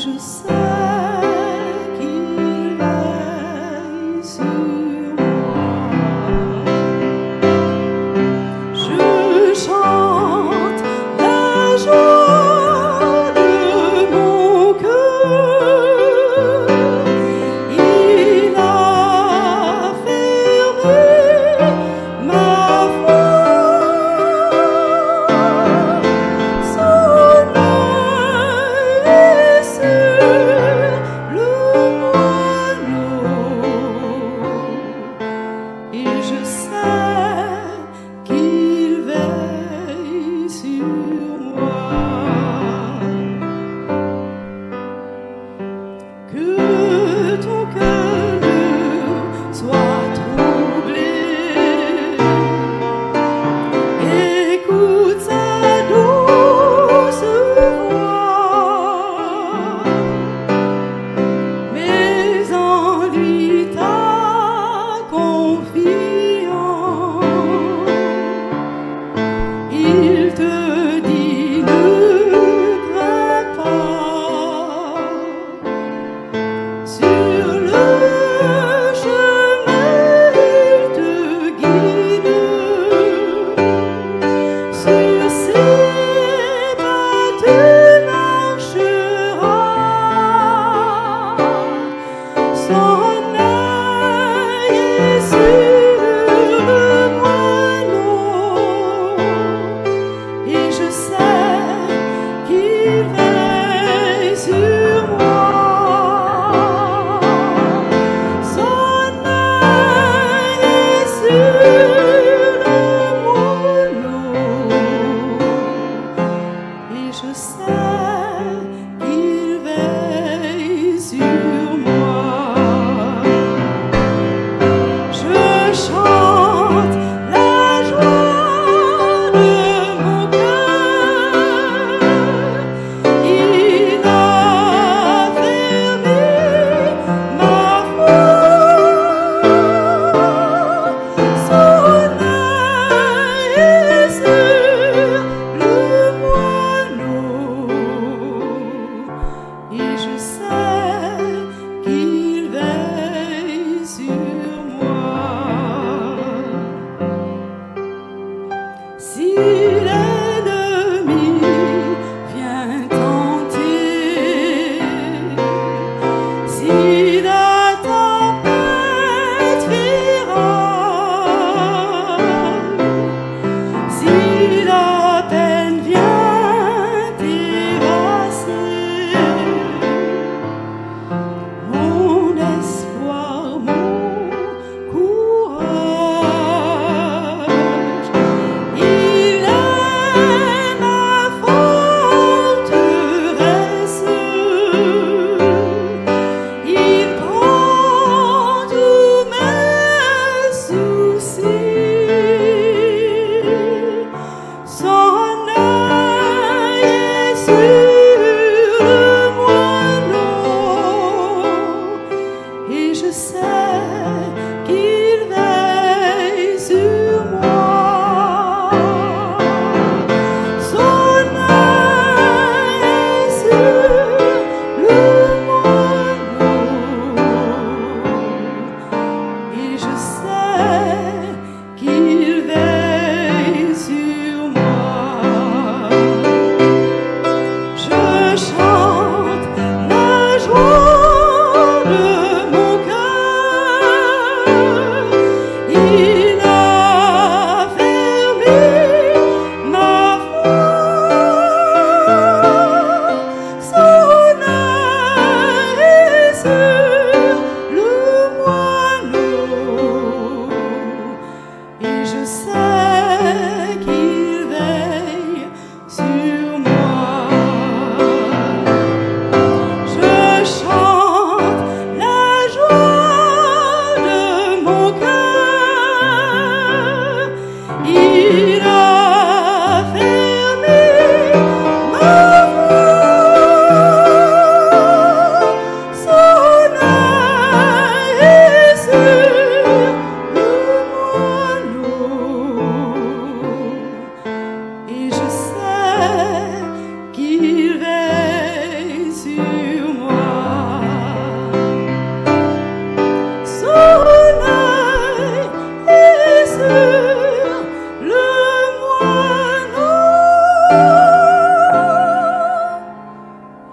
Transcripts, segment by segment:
je sais qu'il veille sur moi. Je chante la joie de mon cœur. Il a fermé ma voix. Son œil est sur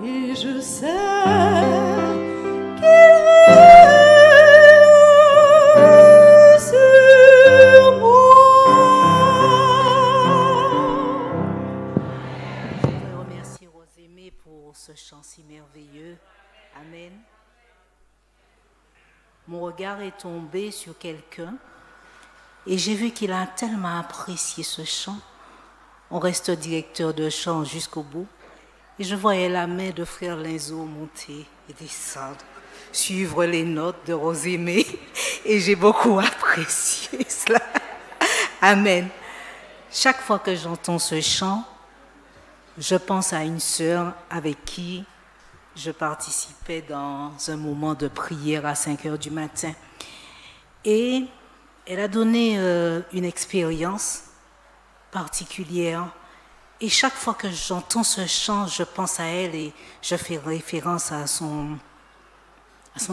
et je sais qu'il veille sur moi. Je voudrais remercier Rosémée pour ce chant si merveilleux. Amen. Mon regard est tombé sur quelqu'un et j'ai vu qu'il a tellement apprécié ce chant. On reste directeur de chant jusqu'au bout. Et je voyais la main de frère Linzo monter et descendre, suivre les notes de Rosémée. Et j'ai beaucoup apprécié cela. Amen. Chaque fois que j'entends ce chant, je pense à une sœur avec qui je participais dans un moment de prière à 5 heures du matin. Et elle a donné une expérience particulière. Et chaque fois que j'entends ce chant, je pense à elle et je fais référence à son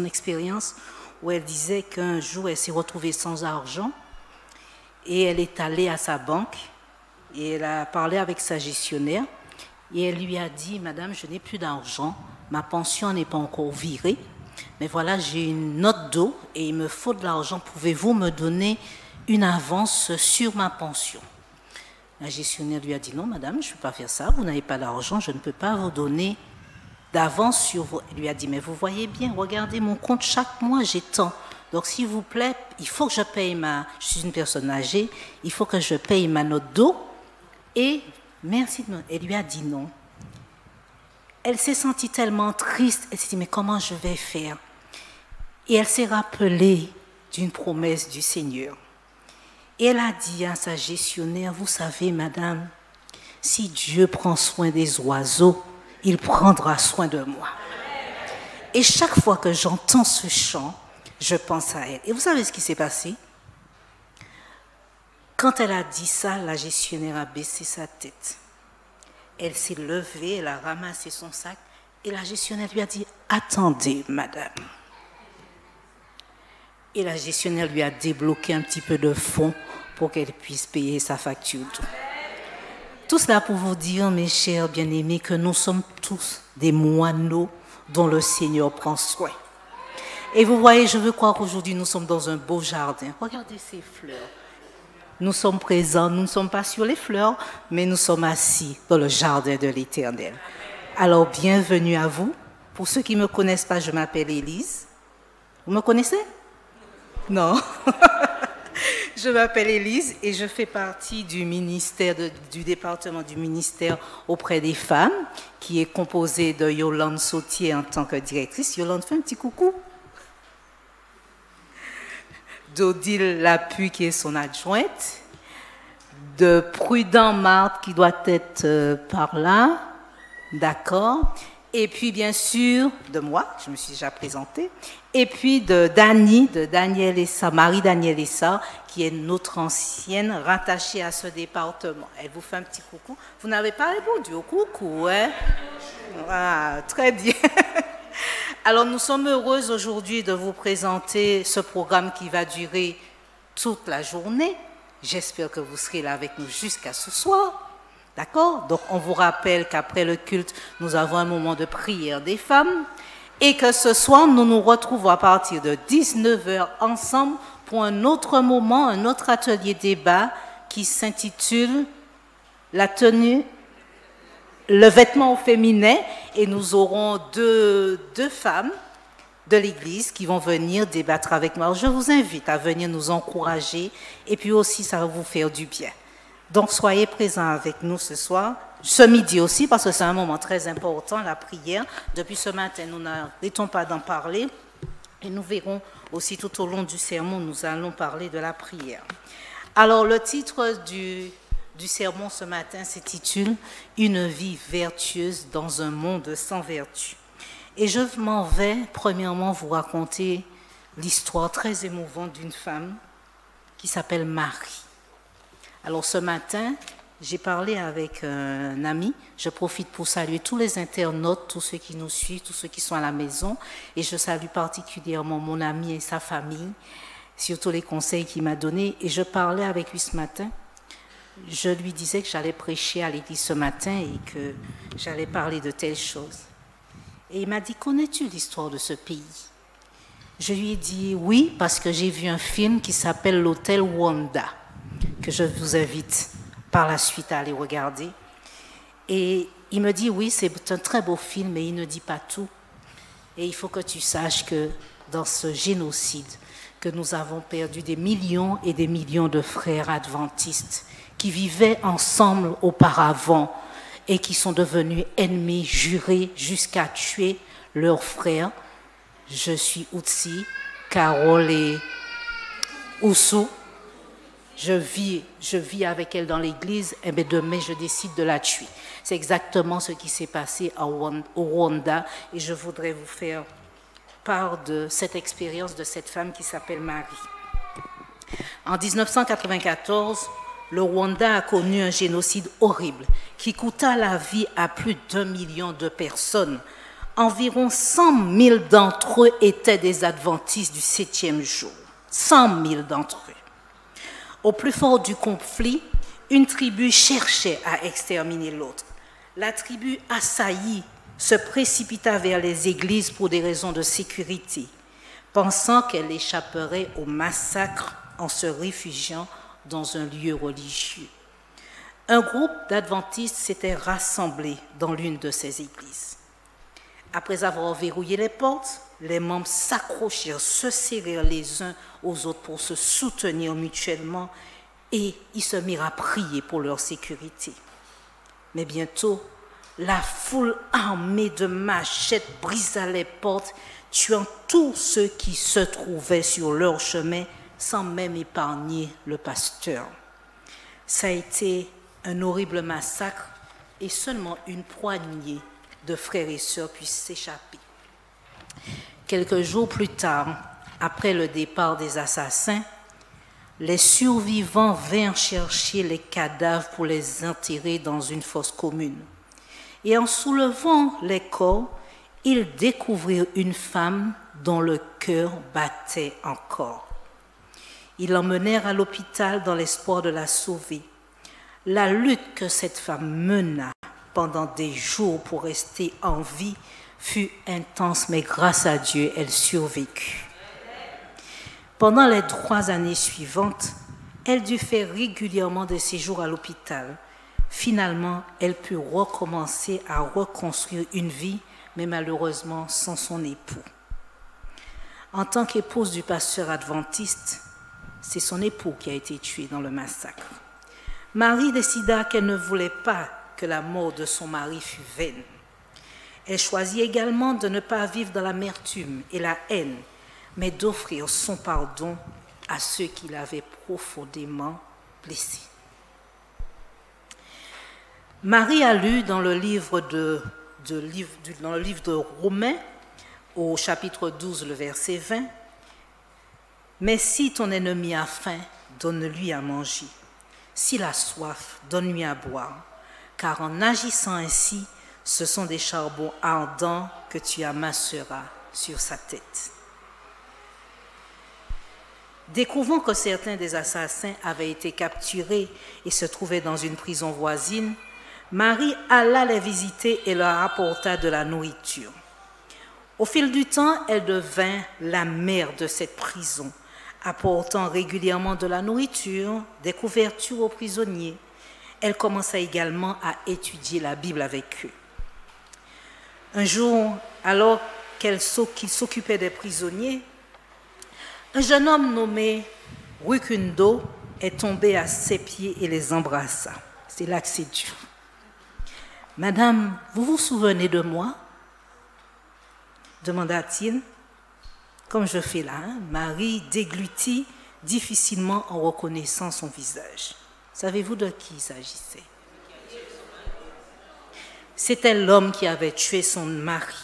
expérience où elle disait qu'un jour, elle s'est retrouvée sans argent et elle est allée à sa banque et elle a parlé avec sa gestionnaire et elle lui a dit « Madame, je n'ai plus d'argent, ma pension n'est pas encore virée, mais voilà, j'ai une note d'eau et il me faut de l'argent. Pouvez-vous me donner une avance sur ma pension ?» La gestionnaire lui a dit « Non, madame, je ne peux pas faire ça. Vous n'avez pas d'argent, je ne peux pas vous donner d'avance sur vos... » Elle lui a dit « Mais vous voyez bien, regardez mon compte, chaque mois j'ai tant. Donc s'il vous plaît, il faut que je paye ma... Je suis une personne âgée, il faut que je paye ma note d'eau. » Et merci. Elle lui a dit non. Elle s'est sentie tellement triste. Elle s'est dit « Mais comment je vais faire ?» Et elle s'est rappelée d'une promesse du Seigneur. Et elle a dit à sa gestionnaire, vous savez, madame, si Dieu prend soin des oiseaux, il prendra soin de moi. Et chaque fois que j'entends ce chant, je pense à elle. Et vous savez ce qui s'est passé? Quand elle a dit ça, la gestionnaire a baissé sa tête. Elle s'est levée, elle a ramassé son sac, et la gestionnaire lui a dit, attendez, madame. Et la gestionnaire lui a débloqué un petit peu de fonds pour qu'elle puisse payer sa facture. Tout cela pour vous dire, mes chers bien-aimés, que nous sommes tous des moineaux dont le Seigneur prend soin. Et vous voyez, je veux croire qu'aujourd'hui, nous sommes dans un beau jardin. Regardez ces fleurs. Nous sommes présents, nous ne sommes pas sur les fleurs, mais nous sommes assis dans le jardin de l'Éternel. Alors, bienvenue à vous. Pour ceux qui ne me connaissent pas, je m'appelle Élise. Vous me connaissez? Non. Je m'appelle Élise et je fais partie du ministère, du département du ministère auprès des femmes, qui est composé de Yolande Sautier en tant que directrice. Yolande, fais un petit coucou. D'Odile Lapuy qui est son adjointe. De Prudent Marthe qui doit être par là. D'accord. Et puis, bien sûr, de moi, je me suis déjà présentée. Et puis de Dani, de Daniel Essa, Marie-Daniel Essa, qui est notre ancienne rattachée à ce département. Elle vous fait un petit coucou. Vous n'avez pas répondu au coucou, hein? Ah, très bien. Alors, nous sommes heureuses aujourd'hui de vous présenter ce programme qui va durer toute la journée. J'espère que vous serez là avec nous jusqu'à ce soir. D'accord? Donc, on vous rappelle qu'après le culte, nous avons un moment de prière des femmes et que ce soir, nous nous retrouvons à partir de 19h ensemble pour un autre moment, un autre atelier débat qui s'intitule « La tenue, le vêtement au féminin » et nous aurons deux femmes de l'Église qui vont venir débattre avec nous. Alors, je vous invite à venir nous encourager et puis aussi, ça va vous faire du bien. Donc, soyez présents avec nous ce soir, ce midi aussi, parce que c'est un moment très important, la prière. Depuis ce matin, nous n'arrêtons pas d'en parler. Et nous verrons aussi tout au long du sermon, nous allons parler de la prière. Alors, le titre du sermon ce matin s'intitule « Une vie vertueuse dans un monde sans vertu ». Et je m'en vais, premièrement, vous raconter l'histoire très émouvante d'une femme qui s'appelle Marie. Alors ce matin, j'ai parlé avec un ami. Je profite pour saluer tous les internautes, tous ceux qui nous suivent, tous ceux qui sont à la maison. Et je salue particulièrement mon ami et sa famille, surtout les conseils qu'il m'a donnés. Et je parlais avec lui ce matin. Je lui disais que j'allais prêcher à l'église ce matin et que j'allais parler de telles choses. Et il m'a dit, connais-tu l'histoire de ce pays? Je lui ai dit oui, parce que j'ai vu un film qui s'appelle l'Hôtel Rwanda, que je vous invite par la suite à aller regarder. Et il me dit oui, c'est un très beau film, mais il ne dit pas tout. Et il faut que tu saches que dans ce génocide, que nous avons perdu des millions et des millions de frères adventistes qui vivaient ensemble auparavant et qui sont devenus ennemis jurés jusqu'à tuer leurs frères. Je suis Utsi, Carole et Oussou. Je vis avec elle dans l'église, et bien demain je décide de la tuer. C'est exactement ce qui s'est passé au Rwanda et je voudrais vous faire part de cette expérience de cette femme qui s'appelle Marie. En 1994, le Rwanda a connu un génocide horrible qui coûta la vie à plus d'1 million de personnes. Environ 100 000 d'entre eux étaient des adventistes du 7e jour. 100 000 d'entre eux. Au plus fort du conflit, une tribu cherchait à exterminer l'autre. La tribu assaillie se précipita vers les églises pour des raisons de sécurité, pensant qu'elle échapperait au massacre en se réfugiant dans un lieu religieux. Un groupe d'adventistes s'était rassemblé dans l'une de ces églises. Après avoir verrouillé les portes, les membres s'accrochèrent, se serrèrent les uns aux autres pour se soutenir mutuellement et ils se mirent à prier pour leur sécurité. Mais bientôt, la foule armée de machettes brisa les portes, tuant tous ceux qui se trouvaient sur leur chemin sans même épargner le pasteur. Ça a été un horrible massacre et seulement une poignée de frères et sœurs puissent s'échapper. Quelques jours plus tard, après le départ des assassins, les survivants vinrent chercher les cadavres pour les enterrer dans une fosse commune. Et en soulevant les corps, ils découvrirent une femme dont le cœur battait encore. Ils l'emmenèrent à l'hôpital dans l'espoir de la sauver. La lutte que cette femme mena pendant des jours pour rester en vie fut intense, mais grâce à Dieu, elle survécut. Pendant les 3 années suivantes, elle dut faire régulièrement des séjours à l'hôpital. Finalement, elle put recommencer à reconstruire une vie, mais malheureusement sans son époux. En tant qu'épouse du pasteur adventiste, c'est son époux qui a été tué dans le massacre. Marie décida qu'elle ne voulait pas que la mort de son mari fût vaine. Elle choisit également de ne pas vivre dans l'amertume et la haine, mais d'offrir son pardon à ceux qui l'avaient profondément blessée. Marie a lu dans le livre de Romains, au chapitre 12, le verset 20, « Mais si ton ennemi a faim, donne-lui à manger. S'il a soif, donne-lui à boire. Car en agissant ainsi, ce sont des charbons ardents que tu amasseras sur sa tête. » Découvrant que certains des assassins avaient été capturés et se trouvaient dans une prison voisine, Marie alla les visiter et leur apporta de la nourriture. Au fil du temps, elle devint la mère de cette prison, apportant régulièrement de la nourriture, des couvertures aux prisonniers. Elle commença également à étudier la Bible avec eux. Un jour, alors qu'il s'occupait des prisonniers, un jeune homme nommé Rukundo est tombé à ses pieds et les embrassa. C'est là que c'est dur. « Madame, vous vous souvenez de moi ?» demanda-t-il. Comme je fais là, Marie déglutit difficilement en reconnaissant son visage. Savez-vous de qui il s'agissait? C'était l'homme qui avait tué son mari.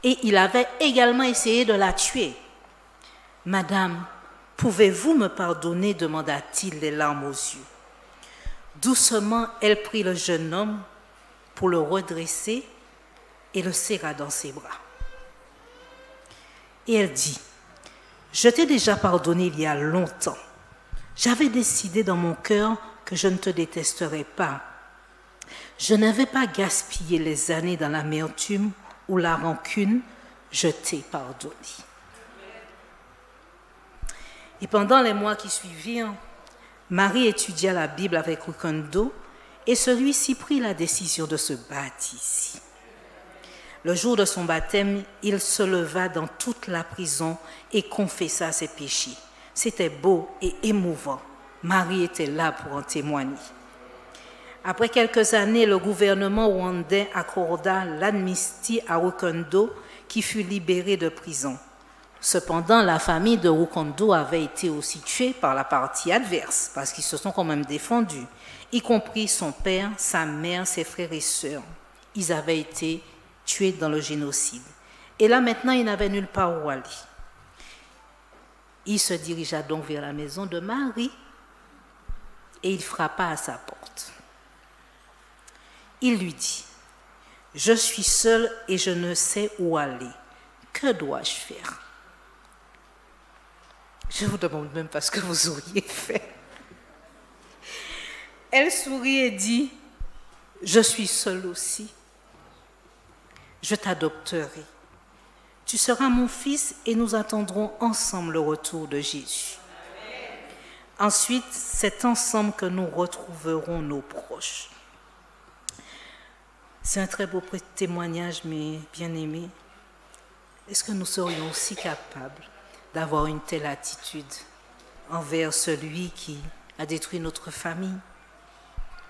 Et il avait également essayé de la tuer. « Madame, pouvez-vous me pardonner ?» demanda-t-il, les larmes aux yeux. Doucement, elle prit le jeune homme pour le redresser et le serra dans ses bras. Et elle dit, « Je t'ai déjà pardonné il y a longtemps. J'avais décidé dans mon cœur que je ne te détesterais pas. Je n'avais pas gaspillé les années dans l'amertume ou la rancune, je t'ai pardonné. Et pendant les mois qui suivirent, Marie étudia la Bible avec Rukundo et celui-ci prit la décision de se baptiser. Le jour de son baptême, il se leva dans toute la prison et confessa ses péchés. C'était beau et émouvant. Marie était là pour en témoigner. Après quelques années, le gouvernement rwandais accorda l'amnistie à Rukundo qui fut libéré de prison. Cependant, la famille de Rukundo avait été aussi tuée par la partie adverse parce qu'ils se sont quand même défendus, y compris son père, sa mère, ses frères et sœurs. Ils avaient été tués dans le génocide. Et là, maintenant, il n'avait nulle part où aller. Il se dirigea donc vers la maison de Marie et il frappa à sa porte. Il lui dit, « Je suis seul et je ne sais où aller. Que dois-je faire ?» Je ne vous demande même pas ce que vous auriez fait. Elle sourit et dit, « Je suis seule aussi. Je t'adopterai. Tu seras mon fils et nous attendrons ensemble le retour de Jésus. Ensuite, c'est ensemble que nous retrouverons nos proches. » C'est un très beau témoignage, mes bien-aimés. Est-ce que nous serions aussi capables d'avoir une telle attitude envers celui qui a détruit notre famille?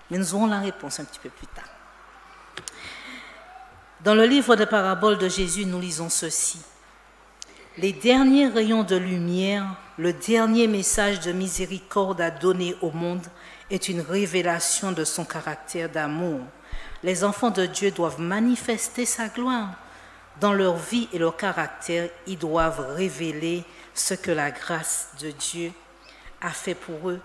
Mais nous aurons la réponse un petit peu plus tard. Dans le livre des paraboles de Jésus, nous lisons ceci. Les derniers rayons de lumière, le dernier message de miséricorde à donner au monde est une révélation de son caractère d'amour. Les enfants de Dieu doivent manifester sa gloire. Dans leur vie et leur caractère, ils doivent révéler ce que la grâce de Dieu a fait pour eux.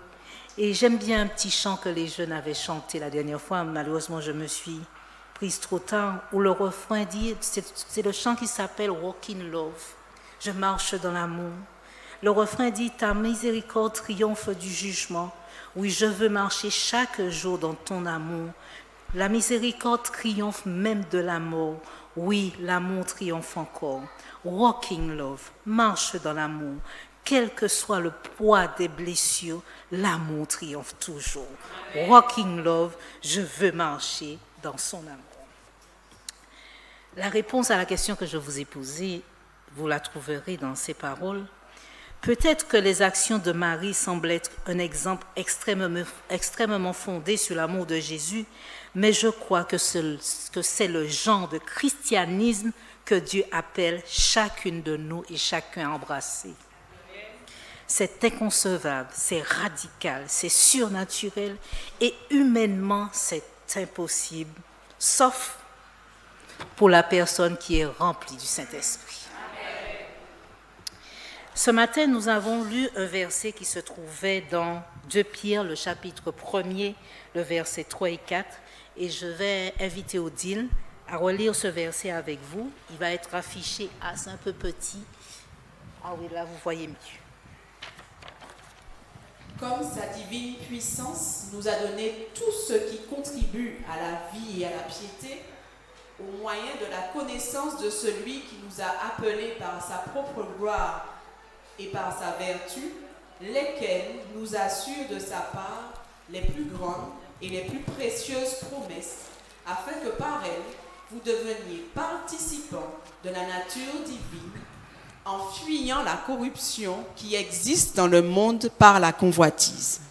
Et j'aime bien un petit chant que les jeunes avaient chanté la dernière fois. Malheureusement, je me suis prise trop tard, où le refrain dit, c'est le chant qui s'appelle « Walk in Love ». Je marche dans l'amour. Le refrain dit « Ta miséricorde triomphe du jugement ». Oui, je veux marcher chaque jour dans ton amour. La miséricorde triomphe même de la mort. Oui, l'amour triomphe encore. Walk in love, marche dans l'amour. Quel que soit le poids des blessures, l'amour triomphe toujours. Walk in love, je veux marcher dans son amour. La réponse à la question que je vous ai posée, vous la trouverez dans ces paroles. Peut-être que les actions de Marie semblent être un exemple extrêmement fondé sur l'amour de Jésus, mais je crois que c'est le genre de christianisme que Dieu appelle chacune de nous et chacun à embrasser. C'est inconcevable, c'est radical, c'est surnaturel et humainement c'est impossible, sauf pour la personne qui est remplie du Saint-Esprit. Ce matin, nous avons lu un verset qui se trouvait dans 2 Pierre, le chapitre 1er, le verset 3 et 4. Et je vais inviter Odile à relire ce verset avec vous. Il va être affiché, c'est un peu petit. Ah oui, là, vous voyez mieux. Comme sa divine puissance nous a donné tout ce qui contribue à la vie et à la piété, au moyen de la connaissance de celui qui nous a appelés par sa propre gloire et par sa vertu, lesquels nous assurent de sa part les plus grandes et les plus précieuses promesses, afin que par elles, vous deveniez participants de la nature divine, en fuyant la corruption qui existe dans le monde par la convoitise.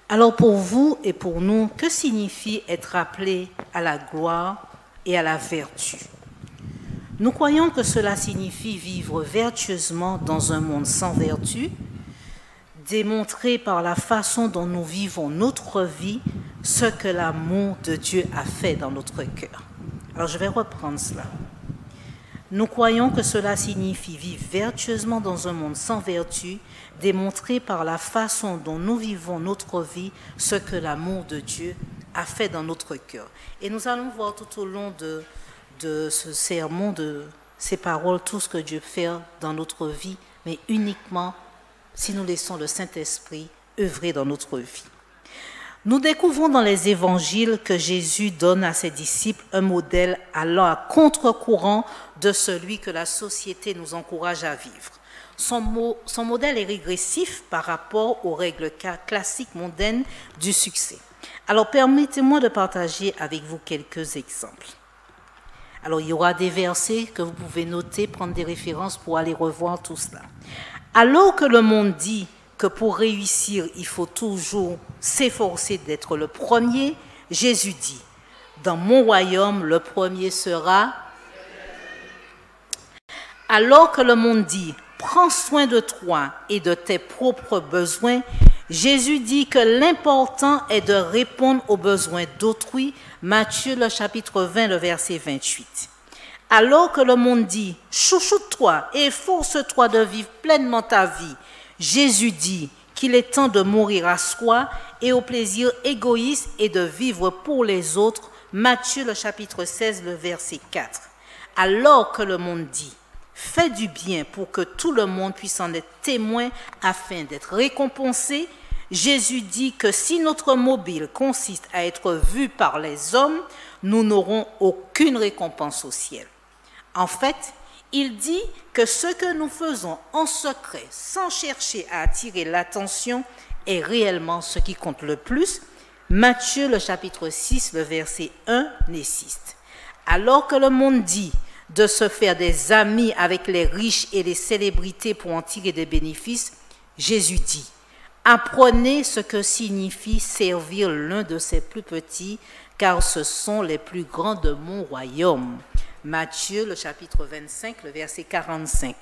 Alors pour vous et pour nous, que signifie être appelé à la gloire et à la vertu? Nous croyons que cela signifie vivre vertueusement dans un monde sans vertu, démontrer par la façon dont nous vivons notre vie ce que l'amour de Dieu a fait dans notre cœur. Alors je vais reprendre cela. Nous croyons que cela signifie vivre vertueusement dans un monde sans vertu, démontrer par la façon dont nous vivons notre vie ce que l'amour de Dieu a fait dans notre cœur. Et nous allons voir tout au long de ce sermon, de ces paroles, tout ce que Dieu fait dans notre vie, mais uniquement si nous laissons le Saint-Esprit œuvrer dans notre vie. Nous découvrons dans les évangiles que Jésus donne à ses disciples un modèle allant à contre-courant de celui que la société nous encourage à vivre. Son modèle est régressif par rapport aux règles classiques mondaines du succès. Alors permettez-moi de partager avec vous quelques exemples. Alors il y aura des versets que vous pouvez noter, prendre des références pour aller revoir tout cela. Alors que le monde dit que pour réussir, il faut toujours s'efforcer d'être le premier, Jésus dit, dans mon royaume, le premier sera. Alors que le monde dit, prends soin de toi et de tes propres besoins, Jésus dit que l'important est de répondre aux besoins d'autrui, Matthieu le chapitre 20, le verset 28. Alors que le monde dit, chouchoute-toi et efforce-toi de vivre pleinement ta vie, Jésus dit qu'il est temps de mourir à soi et au plaisir égoïste et de vivre pour les autres, Matthieu le chapitre 16, le verset 4. Alors que le monde dit, fais du bien pour que tout le monde puisse en être témoin afin d'être récompensé, Jésus dit que si notre mobile consiste à être vu par les hommes, nous n'aurons aucune récompense au ciel. En fait, il dit que ce que nous faisons en secret, sans chercher à attirer l'attention, est réellement ce qui compte le plus. Matthieu, le chapitre 6, le verset 1, nécessite. Alors que le monde dit de se faire des amis avec les riches et les célébrités pour en tirer des bénéfices, Jésus dit, apprenez ce que signifie servir l'un de ses plus petits, car ce sont les plus grands de mon royaume. Matthieu, le chapitre 25, le verset 45.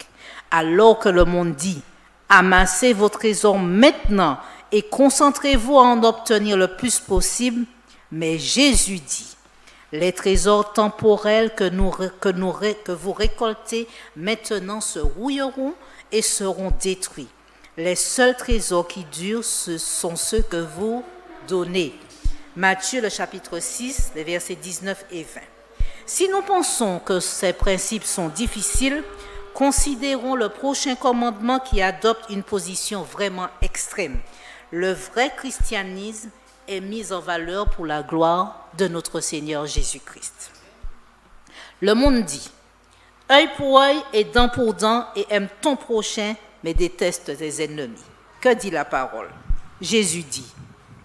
Alors que le monde dit, amassez vos trésors maintenant et concentrez-vous à en obtenir le plus possible, mais Jésus dit, les trésors temporels que vous récoltez maintenant se rouilleront et seront détruits. Les seuls trésors qui durent, ce sont ceux que vous donnez. Matthieu, le chapitre 6, les versets 19 et 20. Si nous pensons que ces principes sont difficiles, considérons le prochain commandement qui adopte une position vraiment extrême. Le vrai christianisme est mis en valeur pour la gloire de notre Seigneur Jésus-Christ. Le monde dit, œil pour œil et dent pour dent, et aime ton prochain, mais déteste tes ennemis. Que dit la parole? Jésus dit,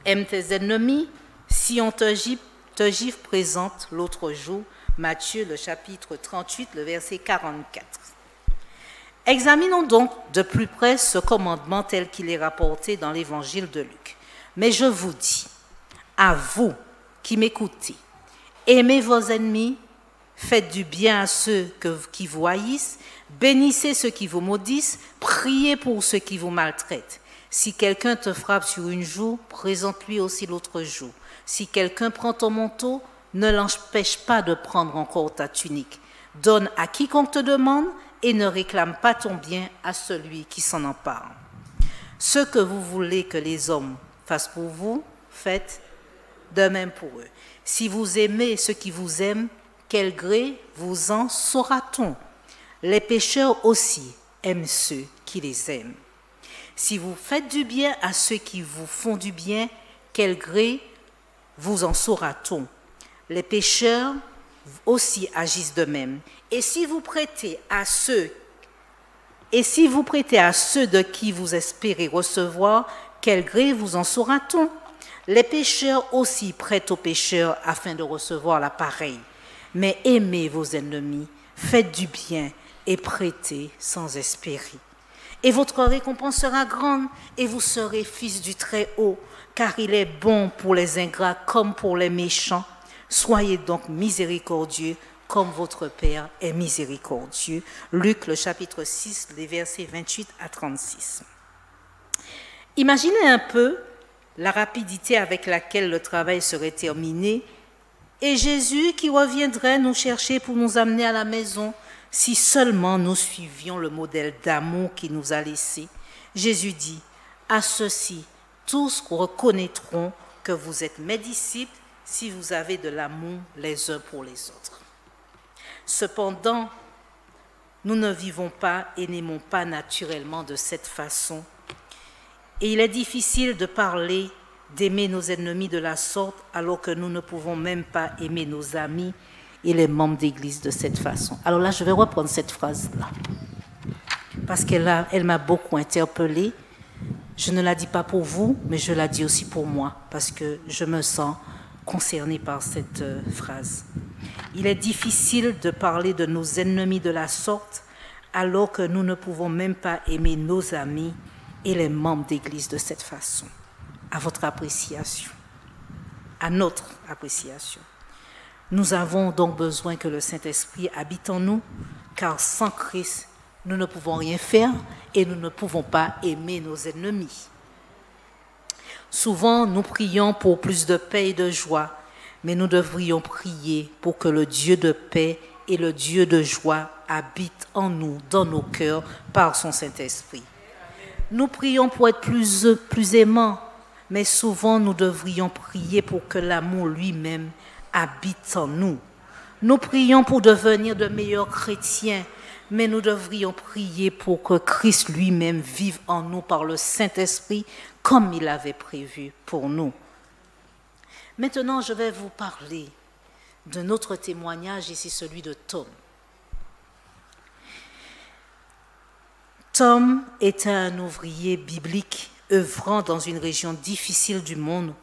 aime tes ennemis, si on te gifle, présente l'autre jour, Matthieu, le chapitre 38, le verset 44. Examinons donc de plus près ce commandement tel qu'il est rapporté dans l'évangile de Luc. Mais je vous dis, à vous qui m'écoutez, aimez vos ennemis, faites du bien à ceux qui vous haïssent, bénissez ceux qui vous maudissent, priez pour ceux qui vous maltraitent. Si quelqu'un te frappe sur une joue, présente-lui aussi l'autre joue. Si quelqu'un prend ton manteau, ne l'empêche pas de prendre encore ta tunique. Donne à quiconque te demande et ne réclame pas ton bien à celui qui s'en empare. Ce que vous voulez que les hommes fassent pour vous, faites de même pour eux. Si vous aimez ceux qui vous aiment, quel gré vous en saura-t-on? Les pécheurs aussi aiment ceux qui les aiment. Si vous faites du bien à ceux qui vous font du bien, quel gré vous en saura-t-on? Les pécheurs aussi agissent de même. Et si vous prêtez à ceux de qui vous espérez recevoir, quel gré vous en saura-t-on? Les pécheurs aussi prêtent aux pécheurs afin de recevoir la pareille. Mais aimez vos ennemis, faites du bien et prêtez sans espérer. Et votre récompense sera grande et vous serez fils du Très-Haut, car il est bon pour les ingrats comme pour les méchants. Soyez donc miséricordieux comme votre Père est miséricordieux. Luc, le chapitre 6, les versets 28 à 36. Imaginez un peu la rapidité avec laquelle le travail serait terminé et Jésus qui reviendrait nous chercher pour nous amener à la maison si seulement nous suivions le modèle d'amour qu'il nous a laissé. Jésus dit, à ceux-ci, tous reconnaîtront que vous êtes mes disciples si vous avez de l'amour les uns pour les autres. Cependant, nous ne vivons pas et n'aimons pas naturellement de cette façon. Et il est difficile de parler d'aimer nos ennemis de la sorte alors que nous ne pouvons même pas aimer nos amis et les membres d'église de cette façon. Alors là, je vais reprendre cette phrase-là parce elle m'a beaucoup interpellée. Je ne la dis pas pour vous, mais je la dis aussi pour moi parce que je me sens concernée par cette phrase. Il est difficile de parler de nos ennemis de la sorte alors que nous ne pouvons même pas aimer nos amis et les membres d'église de cette façon. À votre appréciation, à notre appréciation. Nous avons donc besoin que le Saint-Esprit habite en nous, car sans Christ, nous ne pouvons rien faire et nous ne pouvons pas aimer nos ennemis. Souvent, nous prions pour plus de paix et de joie, mais nous devrions prier pour que le Dieu de paix et le Dieu de joie habitent en nous, dans nos cœurs, par son Saint-Esprit. Nous prions pour être plus aimants, mais souvent nous devrions prier pour que l'amour lui-même habite en nous. Nous prions pour devenir de meilleurs chrétiens, mais nous devrions prier pour que Christ lui-même vive en nous par le Saint-Esprit comme il avait prévu pour nous. Maintenant, je vais vous parler d'un autre témoignage et c'est celui de Tom. Tom était un ouvrier biblique œuvrant dans une région difficile du monde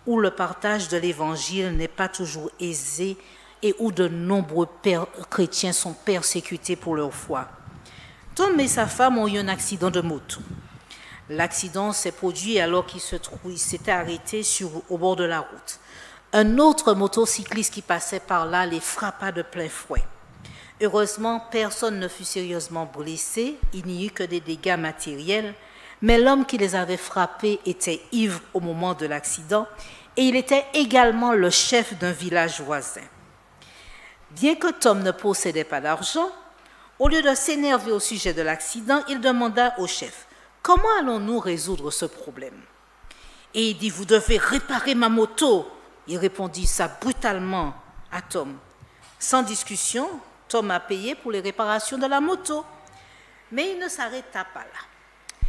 où le partage de l'Évangile n'est pas toujours aisé et où de nombreux chrétiens sont persécutés pour leur foi. Tom et sa femme ont eu un accident de moto. L'accident s'est produit alors qu'ils s'étaient arrêtés au bord de la route. Un autre motocycliste qui passait par là les frappa de plein fouet. Heureusement, personne ne fut sérieusement blessé, il n'y eut que des dégâts matériels, mais l'homme qui les avait frappés était ivre au moment de l'accident et il était également le chef d'un village voisin. Bien que Tom ne possédait pas d'argent, au lieu de s'énerver au sujet de l'accident, il demanda au chef « Comment allons-nous résoudre ce problème ?» Et il dit « Vous devez réparer ma moto !» Il répondit ça brutalement à Tom. Sans discussion, Tom a payé pour les réparations de la moto. Mais il ne s'arrêta pas là.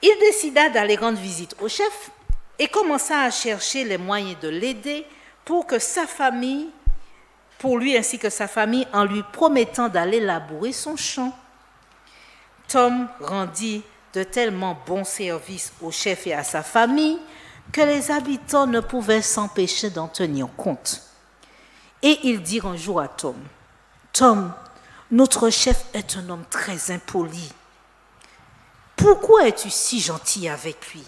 Il décida d'aller rendre visite au chef et commença à chercher les moyens de l'aider pour lui ainsi que sa famille, en lui promettant d'aller labourer son champ. Tom rendit de tellement bons services au chef et à sa famille que les habitants ne pouvaient s'empêcher d'en tenir compte. Et ils dirent un jour à Tom, « Tom, notre chef est un homme très impoli. Pourquoi es-tu si gentil avec lui?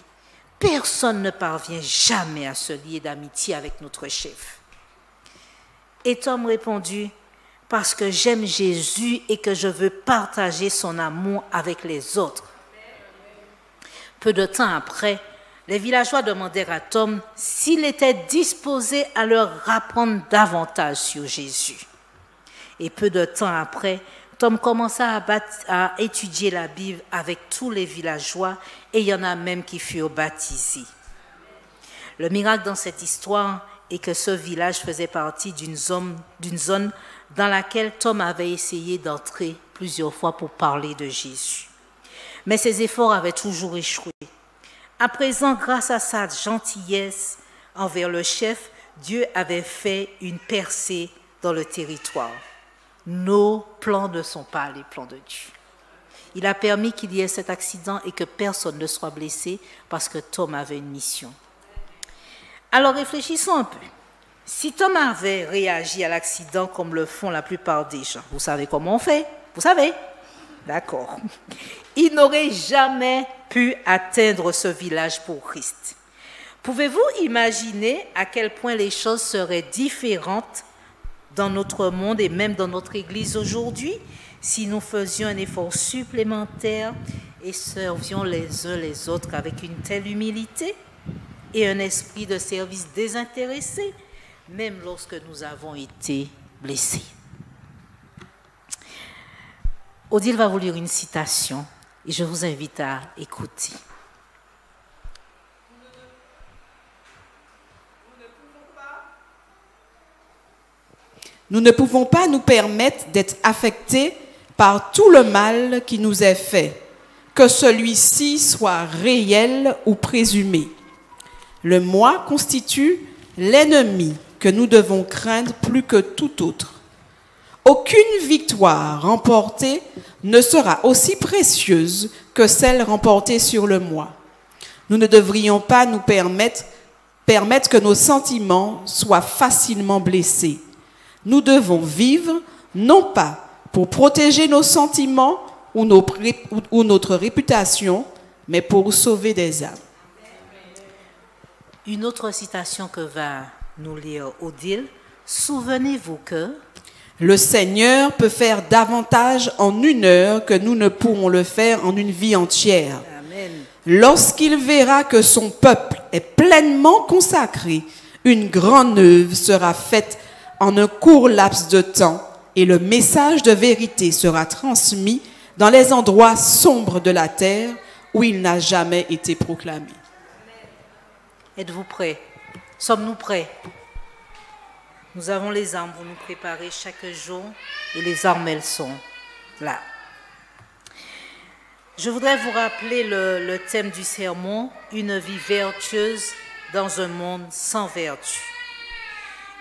Personne ne parvient jamais à se lier d'amitié avec notre chef. » Et Tom répondit, « Parce que j'aime Jésus et que je veux partager son amour avec les autres. » Peu de temps après, les villageois demandèrent à Tom s'il était disposé à leur apprendre davantage sur Jésus. Et peu de temps après, Tom commença à étudier la Bible avec tous les villageois et il y en a même qui furent baptisés. Le miracle dans cette histoire est que ce village faisait partie d'une zone dans laquelle Tom avait essayé d'entrer plusieurs fois pour parler de Jésus. Mais ses efforts avaient toujours échoué. À présent, grâce à sa gentillesse envers le chef, Dieu avait fait une percée dans le territoire. Nos plans ne sont pas les plans de Dieu. Il a permis qu'il y ait cet accident et que personne ne soit blessé parce que Tom avait une mission. Alors réfléchissons un peu. Si Tom avait réagi à l'accident comme le font la plupart des gens, vous savez comment on fait? Vous savez? D'accord. Il n'aurait jamais pu atteindre ce village pour Christ. Pouvez-vous imaginer à quel point les choses seraient différentes dans notre monde et même dans notre Église aujourd'hui si nous faisions un effort supplémentaire et servions les uns les autres avec une telle humilité et un esprit de service désintéressé, même lorsque nous avons été blessés? Odile va vous lire une citation et je vous invite à écouter. Nous ne pouvons pas nous permettre d'être affectés par tout le mal qui nous est fait, que celui-ci soit réel ou présumé. Le moi constitue l'ennemi que nous devons craindre plus que tout autre. Aucune victoire remportée ne sera aussi précieuse que celle remportée sur le moi. Nous ne devrions pas nous permettre que nos sentiments soient facilement blessés. Nous devons vivre non pas pour protéger nos sentiments ou notre réputation, mais pour sauver des âmes. Une autre citation que va nous lire Odile. Souvenez-vous que le Seigneur peut faire davantage en 1 heure que nous ne pourrons le faire en une vie entière. Amen. Lorsqu'il verra que son peuple est pleinement consacré, une grande œuvre sera faite en un court laps de temps et le message de vérité sera transmis dans les endroits sombres de la terre où il n'a jamais été proclamé. Êtes-vous prêts? Sommes-nous prêts? Nous avons les armes pour nous préparer chaque jour et les armes, elles sont là. Je voudrais vous rappeler le thème du sermon, une vie vertueuse dans un monde sans vertu.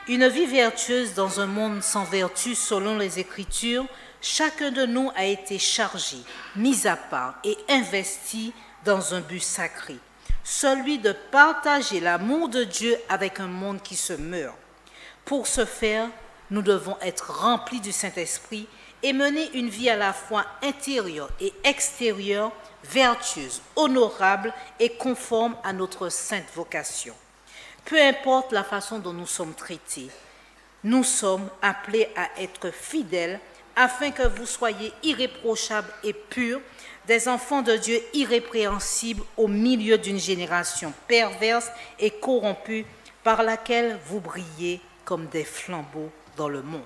Une vie vertueuse dans un monde sans vertu, selon les Écritures, chacun de nous a été chargé, mis à part et investi dans un but sacré, celui de partager l'amour de Dieu avec un monde qui se meurt. Pour ce faire, nous devons être remplis du Saint-Esprit et mener une vie à la fois intérieure et extérieure, vertueuse, honorable et conforme à notre sainte vocation. Peu importe la façon dont nous sommes traités, nous sommes appelés à être fidèles afin que vous soyez irréprochables et purs, des enfants de Dieu irrépréhensibles au milieu d'une génération perverse et corrompue par laquelle vous brillez comme des flambeaux dans le monde.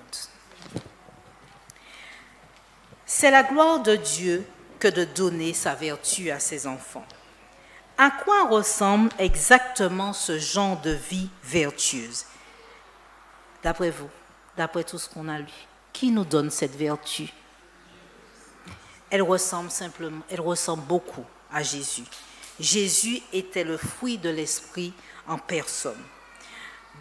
C'est la gloire de Dieu que de donner sa vertu à ses enfants. À quoi ressemble exactement ce genre de vie vertueuse? D'après vous, d'après tout ce qu'on a lu, qui nous donne cette vertu? Elle ressemble beaucoup à Jésus. Jésus était le fruit de l'Esprit en personne.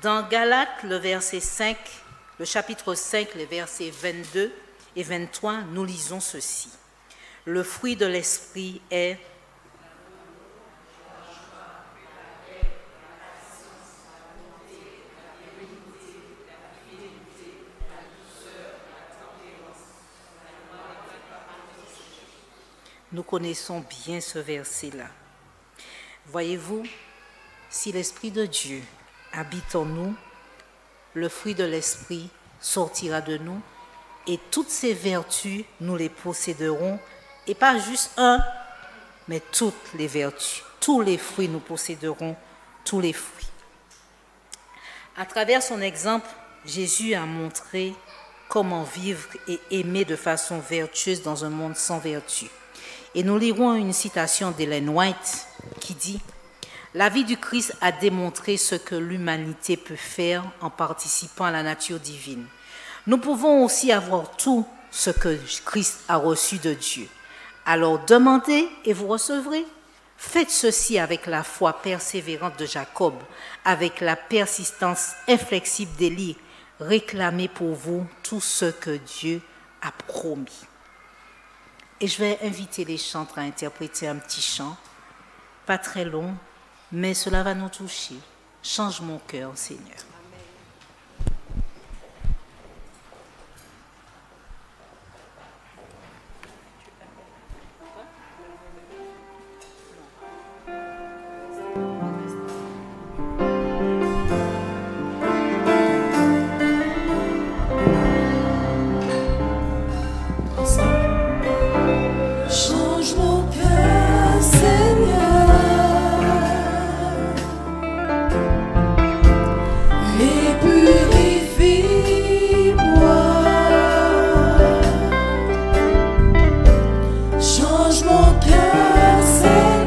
Dans Galates, le chapitre 5, les versets 22 et 23, nous lisons ceci. Le fruit de l'Esprit est Nous connaissons bien ce verset-là. Voyez-vous, si l'Esprit de Dieu habite en nous, le fruit de l'Esprit sortira de nous et toutes ces vertus, nous les posséderons, et pas juste un, mais toutes les vertus. Tous les fruits, nous posséderons tous les fruits. À travers son exemple, Jésus a montré comment vivre et aimer de façon vertueuse dans un monde sans vertu. Et nous lirons une citation d'Ellen White qui dit « La vie du Christ a démontré ce que l'humanité peut faire en participant à la nature divine. Nous pouvons aussi avoir tout ce que Christ a reçu de Dieu. Alors demandez et vous recevrez. Faites ceci avec la foi persévérante de Jacob, avec la persistance inflexible d'Élie. Réclamez pour vous tout ce que Dieu a promis. » Et je vais inviter les chantres à interpréter un petit chant, pas très long, mais cela va nous toucher. Change mon cœur, Seigneur. Change mon cœur, Seigneur, et purifie-moi. Change mon cœur, Seigneur,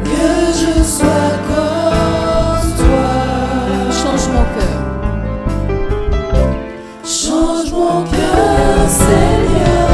que je sois comme toi. Change mon cœur. Change mon cœur, Seigneur,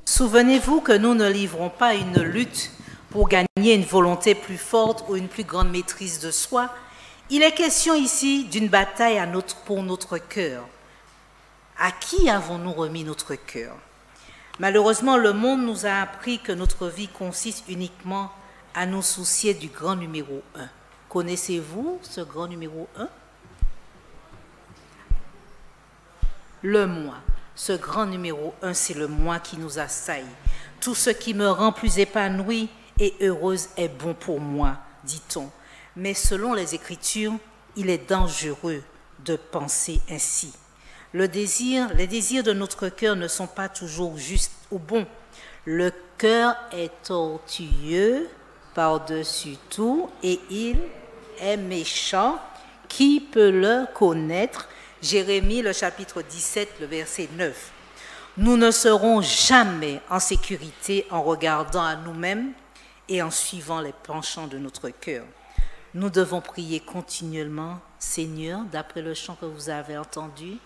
Souvenez-vous que nous ne livrons pas une lutte pour gagner une volonté plus forte ou une plus grande maîtrise de soi. Il est question ici d'une bataille pour notre cœur. À qui avons-nous remis notre cœur? Malheureusement, le monde nous a appris que notre vie consiste uniquement à nous soucier du grand numéro 1. Connaissez-vous ce grand numéro 1? Le moi. Ce grand numéro 1, c'est le moi qui nous assaille. Tout ce qui me rend plus épanouie et heureuse est bon pour moi, dit-on. Mais selon les Écritures, il est dangereux de penser ainsi. Les désirs de notre cœur ne sont pas toujours justes ou bons. Le cœur est tortueux par-dessus tout et il est méchant. Qui peut le connaître? Jérémie, le chapitre 17, le verset 9. Nous ne serons jamais en sécurité en regardant à nous-mêmes et en suivant les penchants de notre cœur. Nous devons prier continuellement, Seigneur, d'après le chant que vous avez entendu,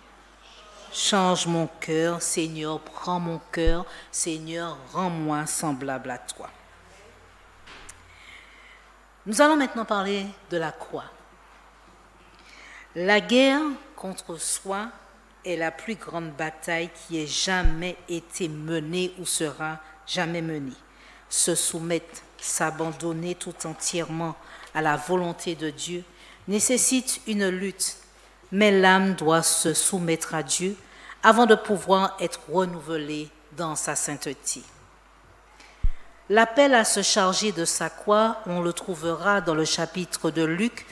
change mon cœur, Seigneur, prends mon cœur, Seigneur, rends-moi semblable à toi. Nous allons maintenant parler de la croix. La guerre contre soi est la plus grande bataille qui ait jamais été menée ou sera jamais menée. Se soumettre, s'abandonner tout entièrement à la volonté de Dieu nécessite une lutte, mais l'âme doit se soumettre à Dieu avant de pouvoir être renouvelée dans sa sainteté. L'appel à se charger de sa croix, on le trouvera dans le chapitre de Luc,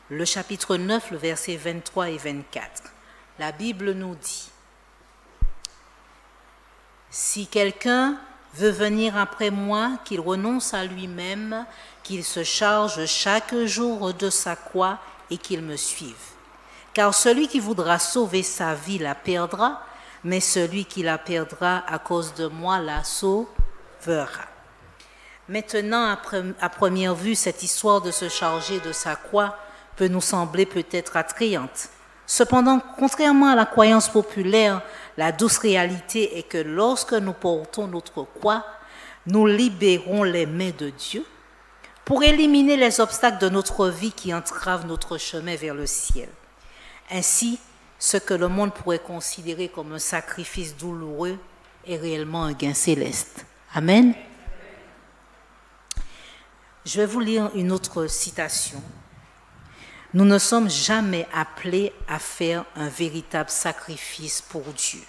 le chapitre 9, le verset 23 et 24. La Bible nous dit, « Si quelqu'un veut venir après moi, qu'il renonce à lui-même, qu'il se charge chaque jour de sa croix et qu'il me suive. Car celui qui voudra sauver sa vie la perdra, mais celui qui la perdra à cause de moi la sauvera. » Maintenant, à première vue, cette histoire de se charger de sa croix peut nous sembler peut-être attrayante. Cependant, contrairement à la croyance populaire, la douce réalité est que lorsque nous portons notre croix, nous libérons les mains de Dieu pour éliminer les obstacles de notre vie qui entravent notre chemin vers le ciel. Ainsi, ce que le monde pourrait considérer comme un sacrifice douloureux est réellement un gain céleste. Amen. Je vais vous lire une autre citation. Nous ne sommes jamais appelés à faire un véritable sacrifice pour Dieu.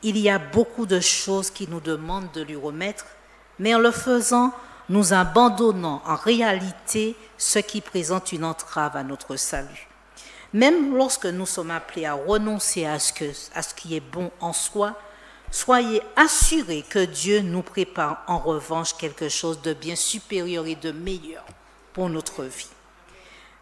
Il y a beaucoup de choses qui nous demandent de lui remettre, mais en le faisant, nous abandonnons en réalité ce qui présente une entrave à notre salut. Même lorsque nous sommes appelés à renoncer à ce qui est bon en soi, soyez assurés que Dieu nous prépare en revanche quelque chose de bien supérieur et de meilleur pour notre vie.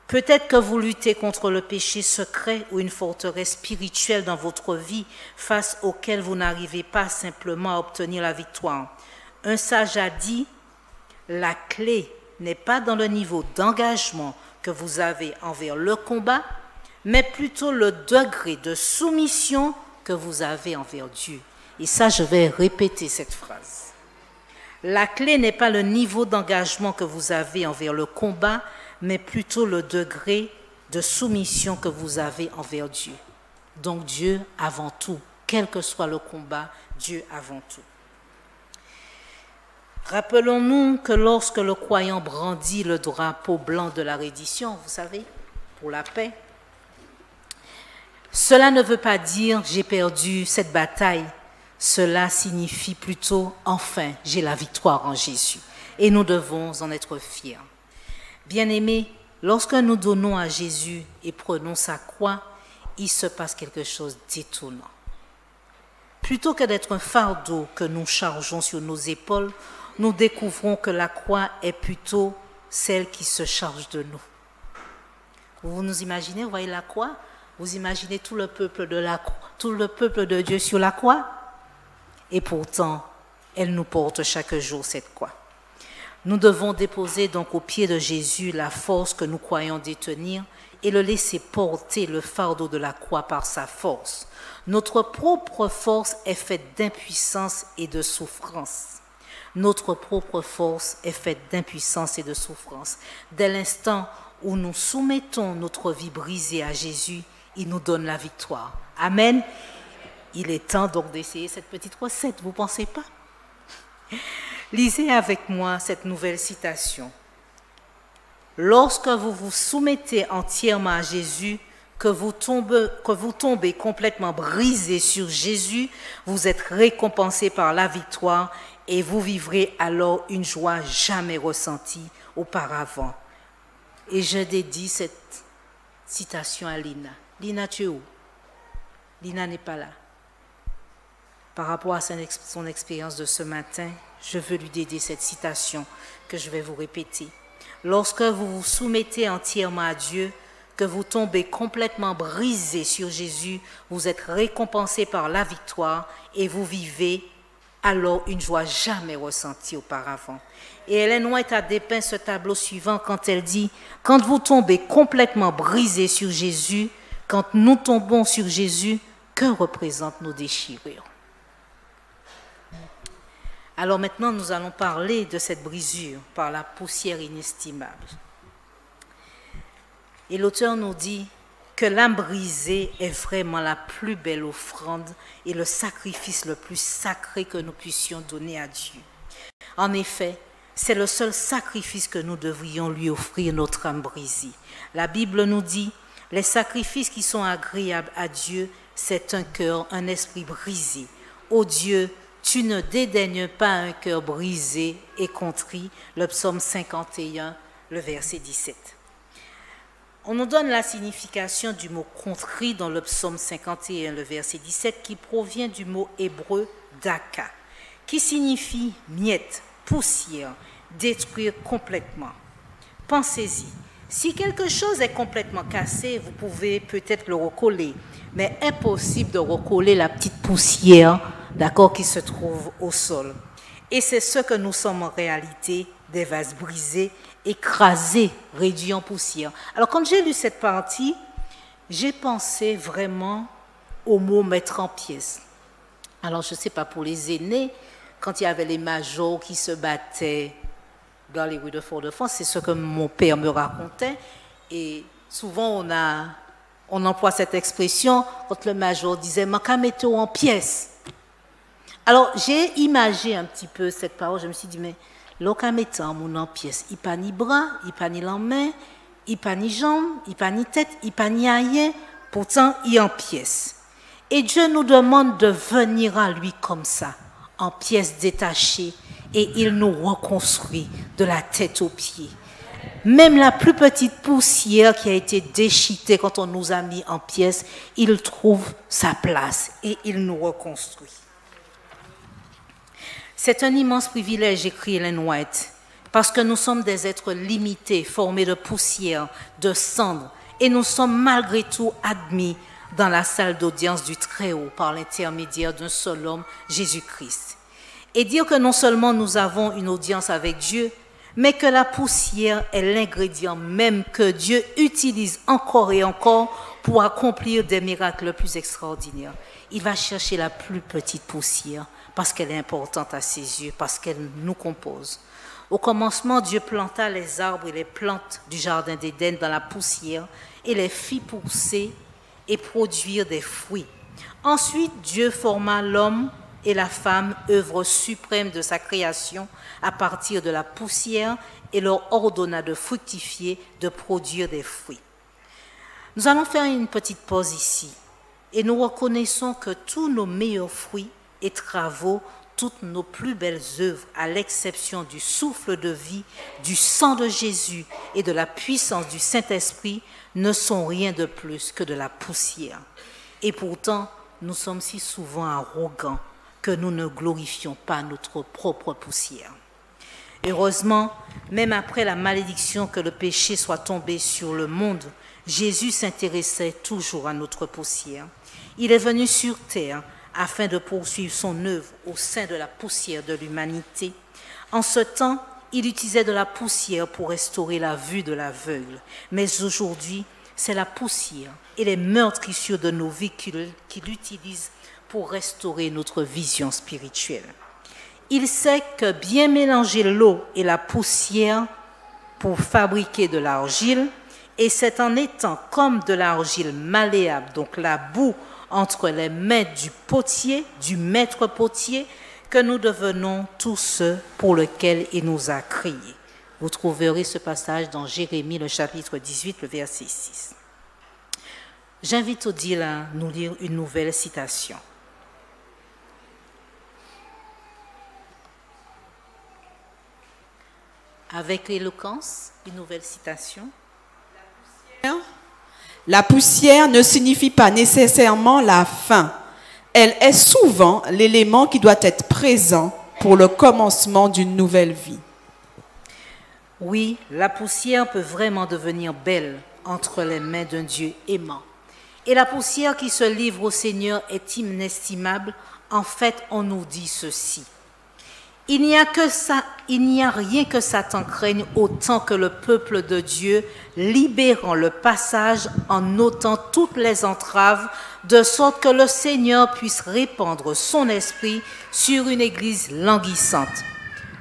Peut-être que vous luttez contre le péché secret ou une forteresse spirituelle dans votre vie face auquel vous n'arrivez pas simplement à obtenir la victoire. Un sage a dit, la clé n'est pas dans le niveau d'engagement que vous avez envers le combat, mais plutôt le degré de soumission que vous avez envers Dieu. Et ça, je vais répéter cette phrase. La clé n'est pas le niveau d'engagement que vous avez envers le combat, mais plutôt le degré de soumission que vous avez envers Dieu. Donc Dieu avant tout, quel que soit le combat, Dieu avant tout. Rappelons-nous que lorsque le croyant brandit le drapeau blanc de la reddition, vous savez, pour la paix, cela ne veut pas dire « j'ai perdu cette bataille ». Cela signifie plutôt « enfin, j'ai la victoire en Jésus ». Et nous devons en être fiers. Bien-aimés, lorsque nous donnons à Jésus et prenons sa croix, il se passe quelque chose d'étonnant. Plutôt que d'être un fardeau que nous chargeons sur nos épaules, nous découvrons que la croix est plutôt celle qui se charge de nous. Vous nous imaginez, vous voyez la croix? Vous imaginez tout le peuple de Dieu sur la croix? Et pourtant, elle nous porte chaque jour cette croix. Nous devons déposer donc aux pieds de Jésus la force que nous croyons détenir et le laisser porter le fardeau de la croix par sa force. Notre propre force est faite d'impuissance et de souffrance. Notre propre force est faite d'impuissance et de souffrance. Dès l'instant où nous soumettons notre vie brisée à Jésus, il nous donne la victoire. Amen. Il est temps donc d'essayer cette petite recette, vous ne pensez pas? Lisez avec moi cette nouvelle citation. Lorsque vous vous soumettez entièrement à Jésus, que vous tombez complètement brisé sur Jésus, vous êtes récompensé par la victoire et vous vivrez alors une joie jamais ressentie auparavant. Et je dédie cette citation à Lina. Lina, tu es où? Lina n'est pas là. Par rapport à son expérience de ce matin, je veux lui dédier cette citation que je vais vous répéter. Lorsque vous vous soumettez entièrement à Dieu, que vous tombez complètement brisé sur Jésus, vous êtes récompensé par la victoire et vous vivez alors une joie jamais ressentie auparavant. Et Ellen White a dépeint ce tableau suivant quand elle dit « Quand vous tombez complètement brisé sur Jésus, quand nous tombons sur Jésus, que représentent nos déchirures ?» Alors maintenant, nous allons parler de cette brisure par la poussière inestimable. Et l'auteur nous dit que l'âme brisée est vraiment la plus belle offrande et le sacrifice le plus sacré que nous puissions donner à Dieu. En effet, c'est le seul sacrifice que nous devrions lui offrir, notre âme brisée. La Bible nous dit, les sacrifices qui sont agréables à Dieu, c'est un cœur, un esprit brisé. Ô Dieu, tu ne dédaignes pas un cœur brisé et contrit, le psaume 51, le verset 17. On nous donne la signification du mot contrit dans le psaume 51, le verset 17, qui provient du mot hébreu daka, qui signifie miette, poussière, détruire complètement. Pensez-y, si quelque chose est complètement cassé, vous pouvez peut-être le recoller, mais impossible de recoller la petite poussière, d'accord, qui se trouve au sol. Et c'est ce que nous sommes en réalité, des vases brisés, écrasés, réduits en poussière. Alors quand j'ai lu cette partie, j'ai pensé vraiment au mot mettre en pièces. Alors je ne sais pas, pour les aînés, quand il y avait les majors qui se battaient dans les rues de Fort-de-France, c'est ce que mon père me racontait. Et souvent on emploie cette expression quand le major disait « Manka mettez-vous en pièces ». Alors j'ai imagé un petit peu cette parole, je me suis dit « mais l'oka mettez en pièces, il n'y a pas ni bras, il n'y a pas ni main, il n'y a pas ni jambes, il n'y a pas ni tête, il n'y a pas ni rien, pourtant il est en pièces ». Et Dieu nous demande de venir à lui comme ça, en pièces détachées, et il nous reconstruit de la tête aux pieds. Même la plus petite poussière qui a été déchiquetée quand on nous a mis en pièces, il trouve sa place et il nous reconstruit. C'est un immense privilège, écrit Ellen White, parce que nous sommes des êtres limités, formés de poussière, de cendres, et nous sommes malgré tout admis dans la salle d'audience du Très-Haut par l'intermédiaire d'un seul homme, Jésus-Christ. Et dire que non seulement nous avons une audience avec Dieu, mais que la poussière est l'ingrédient même que Dieu utilise encore et encore pour accomplir des miracles plus extraordinaires, il va chercher la plus petite poussière parce qu'elle est importante à ses yeux, parce qu'elle nous compose. Au commencement, Dieu planta les arbres et les plantes du jardin d'Éden dans la poussière et les fit pousser et produire des fruits. Ensuite, Dieu forma l'homme et la femme, œuvre suprême de sa création, à partir de la poussière et leur ordonna de fructifier, de produire des fruits. Nous allons faire une petite pause ici et nous reconnaissons que tous nos meilleurs fruits et travaux, toutes nos plus belles œuvres, à l'exception du souffle de vie, du sang de Jésus et de la puissance du Saint-Esprit, ne sont rien de plus que de la poussière. Et pourtant, nous sommes si souvent arrogants que nous ne glorifions pas notre propre poussière. Heureusement, même après la malédiction que le péché soit tombé sur le monde, Jésus s'intéressait toujours à notre poussière. Il est venu sur terre afin de poursuivre son œuvre au sein de la poussière de l'humanité. En ce temps, il utilisait de la poussière pour restaurer la vue de l'aveugle. Mais aujourd'hui, c'est la poussière et les meurtrissures de nos vies qu'il utilise pour restaurer notre vision spirituelle. Il sait que bien mélanger l'eau et la poussière pour fabriquer de l'argile, et c'est en étant comme de l'argile malléable, donc la boue entre les mains du potier, du maître potier, que nous devenons tous ceux pour lesquels il nous a créés. Vous trouverez ce passage dans Jérémie, le chapitre 18, le verset 6. J'invite Odile à nous lire une nouvelle citation. Avec éloquence, une nouvelle citation. La poussière ne signifie pas nécessairement la fin. Elle est souvent l'élément qui doit être présent pour le commencement d'une nouvelle vie. Oui, la poussière peut vraiment devenir belle entre les mains d'un Dieu aimant. Et la poussière qui se livre au Seigneur est inestimable. En fait, on nous dit ceci. Il n'y a rien que Satan craigne autant que le peuple de Dieu, libérant le passage en ôtant toutes les entraves, de sorte que le Seigneur puisse répandre son esprit sur une église languissante.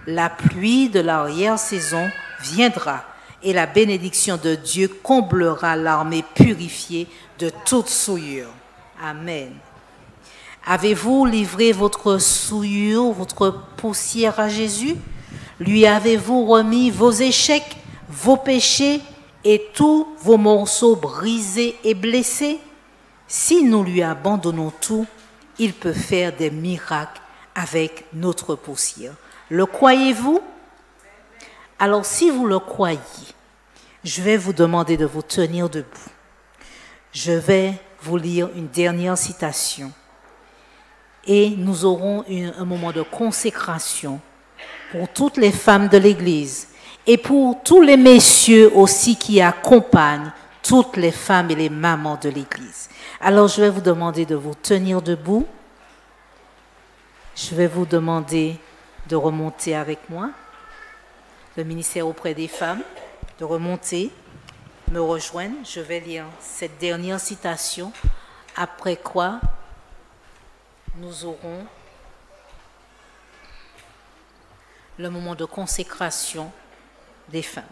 La pluie de l'arrière-saison viendra et la bénédiction de Dieu comblera l'armée purifiée de toute souillure. Amen. Avez-vous livré votre souillure, votre poussière à Jésus? Lui avez-vous remis vos échecs, vos péchés et tous vos morceaux brisés et blessés? Si nous lui abandonnons tout, il peut faire des miracles avec notre poussière. Le croyez-vous? Alors si vous le croyez, je vais vous demander de vous tenir debout. Je vais vous lire une dernière citation. Et nous aurons un moment de consécration pour toutes les femmes de l'Église et pour tous les messieurs aussi qui accompagnent toutes les femmes et les mamans de l'Église. Alors je vais vous demander de vous tenir debout. Je vais vous demander de remonter avec moi, le ministère auprès des femmes, de remonter, me rejoindre. Je vais lire cette dernière citation, après quoi nous aurons le moment de consécration des femmes.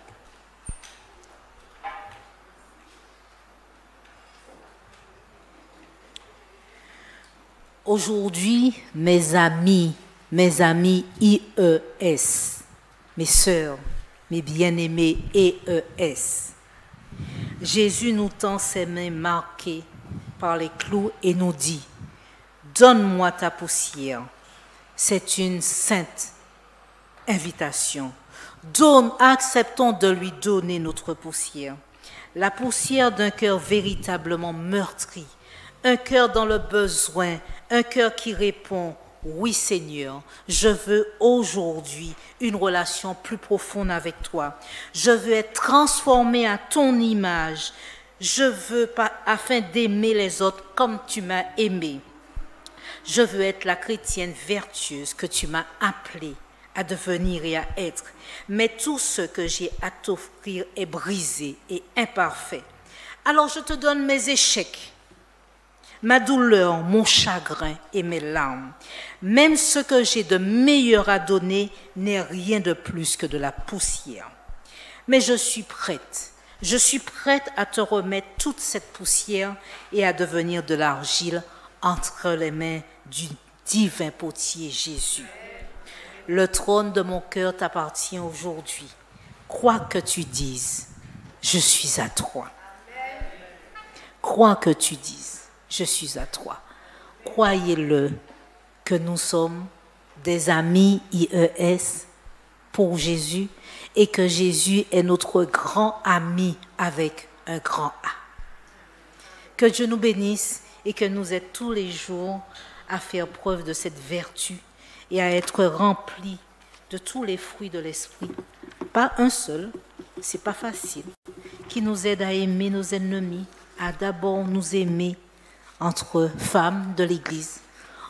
Aujourd'hui, mes amis IES, mes sœurs, mes bien-aimés EES, Jésus nous tend ses mains marquées par les clous et nous dit: donne-moi ta poussière. C'est une sainte invitation. Acceptons de lui donner notre poussière. La poussière d'un cœur véritablement meurtri, un cœur dans le besoin, un cœur qui répond: oui Seigneur, je veux aujourd'hui une relation plus profonde avec toi. Je veux être transformé à ton image. Je veux afin d'aimer les autres comme tu m'as aimé. Je veux être la chrétienne vertueuse que tu m'as appelée à devenir et à être. Mais tout ce que j'ai à t'offrir est brisé et imparfait. Alors je te donne mes échecs, ma douleur, mon chagrin et mes larmes. Même ce que j'ai de meilleur à donner n'est rien de plus que de la poussière. Mais je suis prête à te remettre toute cette poussière et à devenir de l'argile entre les mains du divin potier Jésus. Le trône de mon cœur t'appartient aujourd'hui. Quoi que tu dises, je suis à toi. Quoi que tu dises, je suis à toi. Croyez-le que nous sommes des amis IES pour Jésus et que Jésus est notre grand ami avec un grand A. Que Dieu nous bénisse et que nous aide tous les jours à faire preuve de cette vertu et à être remplis de tous les fruits de l'esprit. Pas un seul, c'est pas facile, qui nous aide à aimer nos ennemis, à d'abord nous aimer entre femmes de l'Église,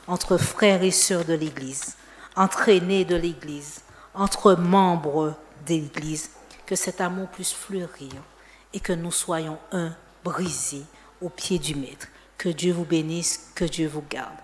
entre frères et sœurs de l'Église, entre aînés de l'Église, entre membres de l'Église, que cet amour puisse fleurir et que nous soyons un brisés au pied du Maître. Que Dieu vous bénisse, que Dieu vous garde.